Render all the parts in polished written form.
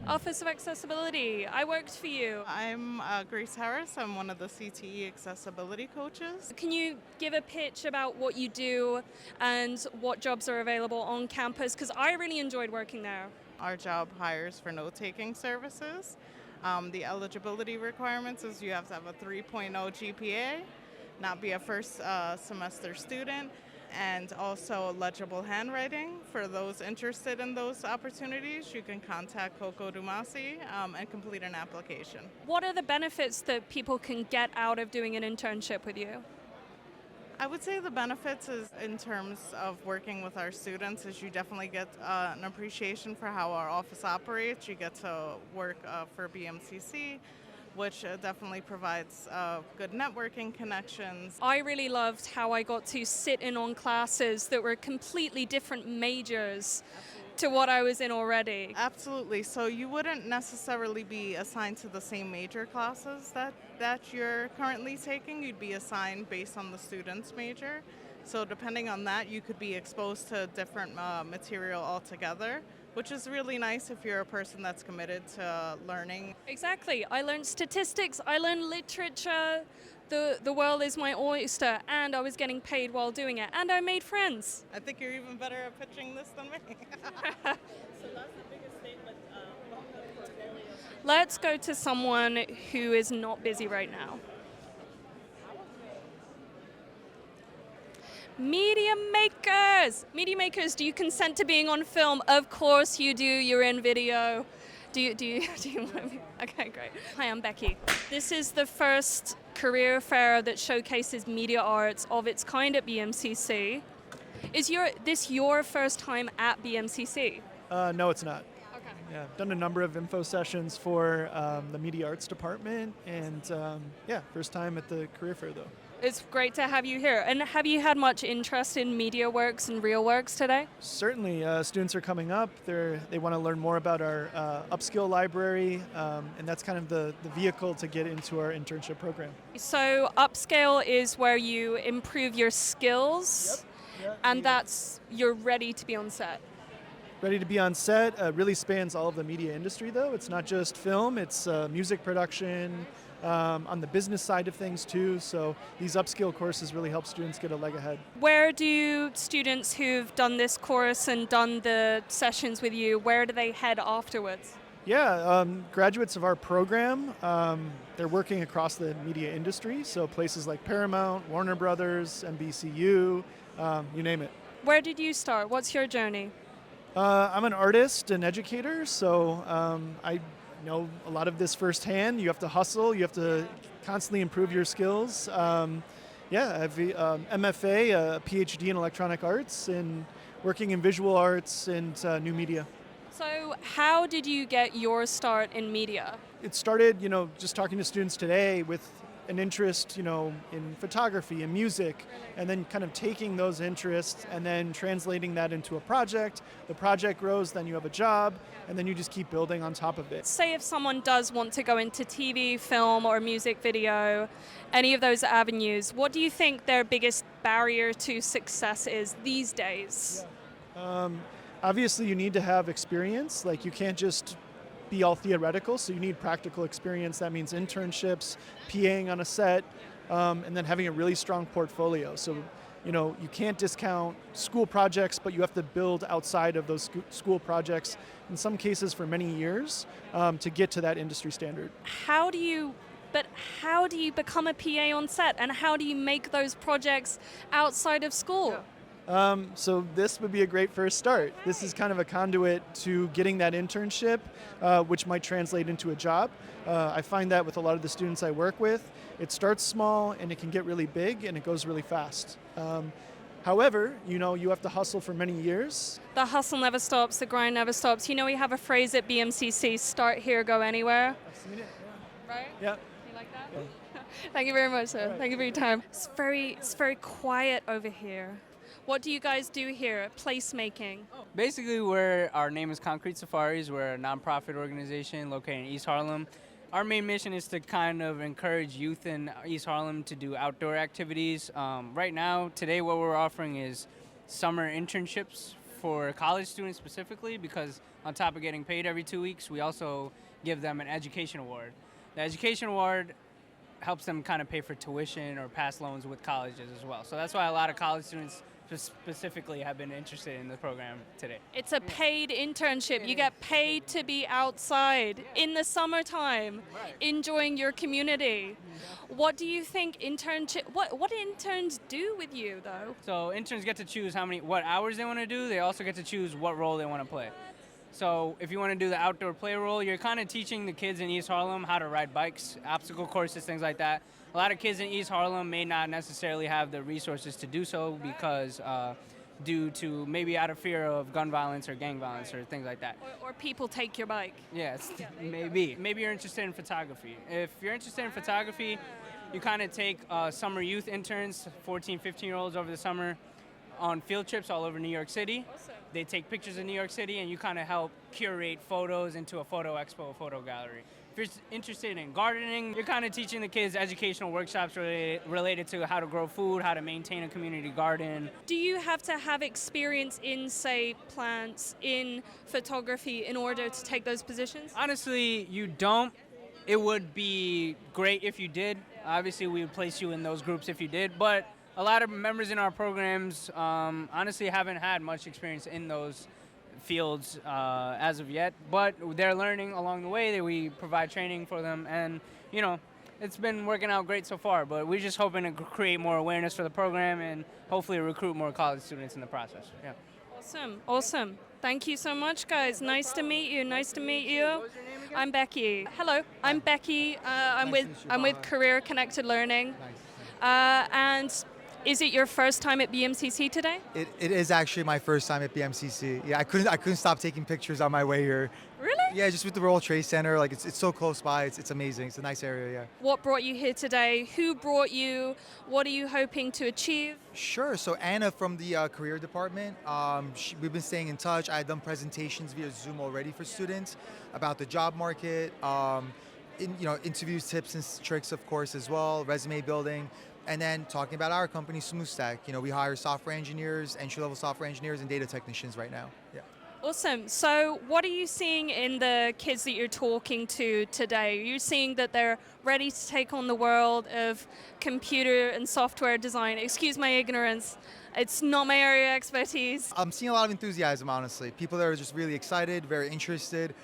Office of Accessibility. I worked for you. I'm Grace Harris. I'm one of the CTE accessibility coaches. Can you give a pitch about what you do and what jobs are available on campus? Because I really enjoyed working there. Our job hires for note-taking services. The eligibility requirements is you have to have a 3.0 GPA, not be a first semester student, and also legible handwriting. For those interested in those opportunities, you can contact Coco Dumasi and complete an application. What are the benefits that people can get out of doing an internship with you? I would say the benefits is in terms of working with our students is you definitely get an appreciation for how our office operates. You get to work for BMCC, which definitely provides good networking connections. I really loved how I got to sit in on classes that were completely different majors to what I was in already. Absolutely. So you wouldn't necessarily be assigned to the same major classes that you're currently taking. You'd be assigned based on the student's major. So depending on that, you could be exposed to different material altogether, which is really nice if you're a person that's committed to learning. Exactly. I learned statistics, I learned literature, the world is my oyster, and I was getting paid while doing it, and I made friends. I think you're even better at pitching this than me. So that's the biggest statement from Cornelia. Let's go to someone who is not busy right now. Media makers! Media makers, do you consent to being on film? Of course you do, you're in video. Do you want to be? Okay, great. Hi, I'm Becky. This is the first career fair that showcases media arts of its kind at BMCC. Is this your first time at BMCC? No, it's not. Okay. Yeah, I've done a number of info sessions for the Media Arts Department, and first time at the career fair though. It's great to have you here. And have you had much interest in MediaWorks and RealWorks today? Certainly, students are coming up. They want to learn more about our upskill library, and that's kind of the vehicle to get into our internship program. So upscale is where you improve your skills, and that's you're ready to be on set. Ready to be on set really spans all of the media industry, though. It's not just film, it's music production, on the business side of things too, so these upskill courses really help students get a leg ahead. Where do students who've done this course and done the sessions with you, where do they head afterwards? Yeah, graduates of our program, they're working across the media industry, so places like Paramount, Warner Brothers, NBCU, you name it. Where did you start? What's your journey? I'm an artist and educator, so I know a lot of this firsthand. You have to hustle, you have to constantly improve your skills. I have a MFA, a PhD in electronic arts, and working in visual arts and new media. So how did you get your start in media? It started, just talking to students today with an interest, in photography and music, and then kind of taking those interests and then translating that into a project. The project grows, then you have a job, and then you just keep building on top of it. Say if someone does want to go into TV, film, or music video, any of those avenues, what do you think their biggest barrier to success is these days? Obviously, you need to have experience. Like, you can't just be all theoretical, so you need practical experience. That means internships, PAing on a set, and then having a really strong portfolio. So, you can't discount school projects, but you have to build outside of those school projects, in some cases for many years, to get to that industry standard. How do you become a PA on set, and how do you make those projects outside of school? So this would be a great first start. This is kind of a conduit to getting that internship, which might translate into a job. I find that with a lot of the students I work with, it starts small and it can get really big and it goes really fast. However, you have to hustle for many years. The hustle never stops, the grind never stops. We have a phrase at BMCC, start here, go anywhere. I've seen it, yeah. Right? Yeah. You like that? Yeah. Thank you very much, sir. Right. Thank you for your time. It's very quiet over here. What do you guys do here? Placemaking. Basically, our name is Concrete Safaris. We're a nonprofit organization located in East Harlem. Our main mission is to kind of encourage youth in East Harlem to do outdoor activities. Right now, today, what we're offering is summer internships for college students specifically because on top of getting paid every 2 weeks, we also give them an education award. The education award helps them kind of pay for tuition or pass loans with colleges as well. So that's why a lot of college students specifically have been interested in the program today. It's a paid internship. You get paid to be outside in the summertime, enjoying your community. What do you think what interns do with you though? So interns get to choose what hours they want to do. They also get to choose what role they want to play. So if you want to do the outdoor play role, you're kind of teaching the kids in East Harlem how to ride bikes, obstacle courses, things like that. A lot of kids in East Harlem may not necessarily have the resources to do so because due to maybe out of fear of gun violence or gang violence or things like that. Or people take your bike. Yes, maybe. Maybe you're interested in photography. If you're interested in photography, you kind of take summer youth interns, 14, 15-year-olds over the summer on field trips all over New York City. Awesome. They take pictures of New York City and you kind of help curate photos into a photo expo, a photo gallery. If you're interested in gardening, you're kind of teaching the kids educational workshops related to how to grow food, how to maintain a community garden. Do you have to have experience in, say, plants, in photography in order to take those positions? Honestly, you don't. It would be great if you did. Obviously, we would place you in those groups if you did, but a lot of members in our programs honestly haven't had much experience in those fields as of yet, but they're learning along the way. That we provide training for them, and it's been working out great so far, but we're just hoping to create more awareness for the program and hopefully recruit more college students in the process. Yeah. Awesome. Thank you so much, guys. Nice to meet you. What was your name again? I'm Becky. Hello, I'm Becky. I'm with Career Connected Learning. And is it your first time at BMCC today? It is actually my first time at BMCC. Yeah, I couldn't stop taking pictures on my way here. Really? Yeah, just with the World Trade Center, like it's so close by. It's amazing. It's a nice area. Yeah. What brought you here today? Who brought you? What are you hoping to achieve? Sure. So Anna from the career department, we've been staying in touch. I had done presentations via Zoom already for students about the job market, interviews, tips and tricks, of course, as well, resume building. And then talking about our company, Smooth Stack. We hire software engineers, entry-level software engineers, and data technicians right now. Yeah. Awesome. So what are you seeing in the kids that you're talking to today? Are you seeing that they're ready to take on the world of computer and software design? Excuse my ignorance. It's not my area of expertise. I'm seeing a lot of enthusiasm, honestly. People that are just really excited, very interested.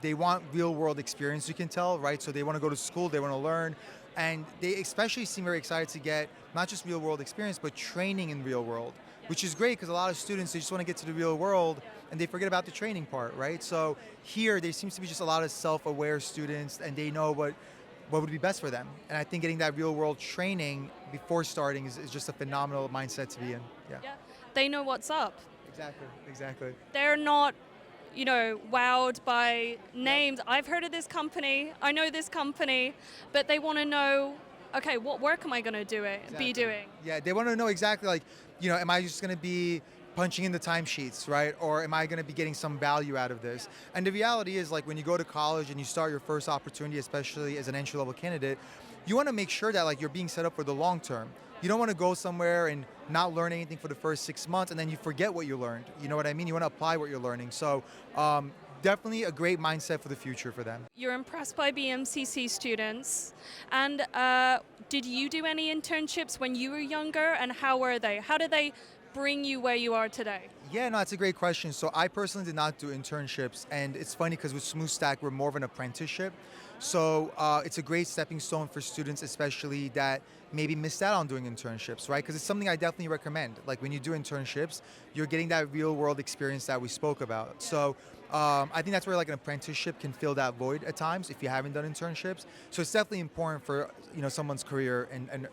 They want real-world experience, you can tell, right? So they want to go to school, they want to learn. And they especially seem very excited to get not just real-world experience, but training in real world, which is great because a lot of students, they just want to get to the real world and they forget about the training part, right? So here, there seems to be just a lot of self-aware students and they know what would be best for them. And I think getting that real-world training before starting is just a phenomenal mindset to be in. Yeah. They know what's up. Exactly. They're not wowed by names. I've heard of this company, I know this company, but they want to know, okay, what work am I going to be doing? Yeah, they want to know exactly am I just going to be punching in the timesheets, right? Or am I going to be getting some value out of this? And the reality is when you go to college and you start your first opportunity, especially as an entry-level candidate, you want to make sure that you're being set up for the long term. You don't want to go somewhere and not learn anything for the first 6 months and then you forget what you learned. You know what I mean? You want to apply what you're learning. So definitely a great mindset for the future for them. You're impressed by BMCC students. And did you do any internships when you were younger and how were they? How did they bring you where you are today? Yeah, no, that's a great question. So I personally did not do internships, and it's funny because with Smooth Stack, we're more of an apprenticeship. So it's a great stepping stone for students, especially that maybe missed out on doing internships, right? Because it's something I definitely recommend. When you do internships, you're getting that real world experience that we spoke about. So I think that's where an apprenticeship can fill that void at times if you haven't done internships. So it's definitely important for someone's career and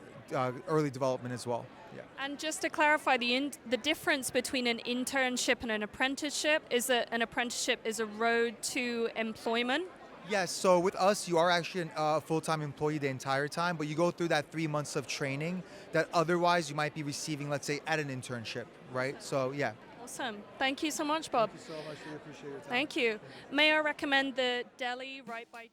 early development as well. Yeah. And just to clarify, the difference between an internship and an apprenticeship is that an apprenticeship is a road to employment. Yes, so with us, you are actually a full-time employee the entire time, but you go through that 3 months of training that otherwise you might be receiving, let's say, at an internship, right? So, yeah. Awesome. Thank you so much, Bob. Thank you so much. We appreciate your time. Thank you. May I recommend the deli right by...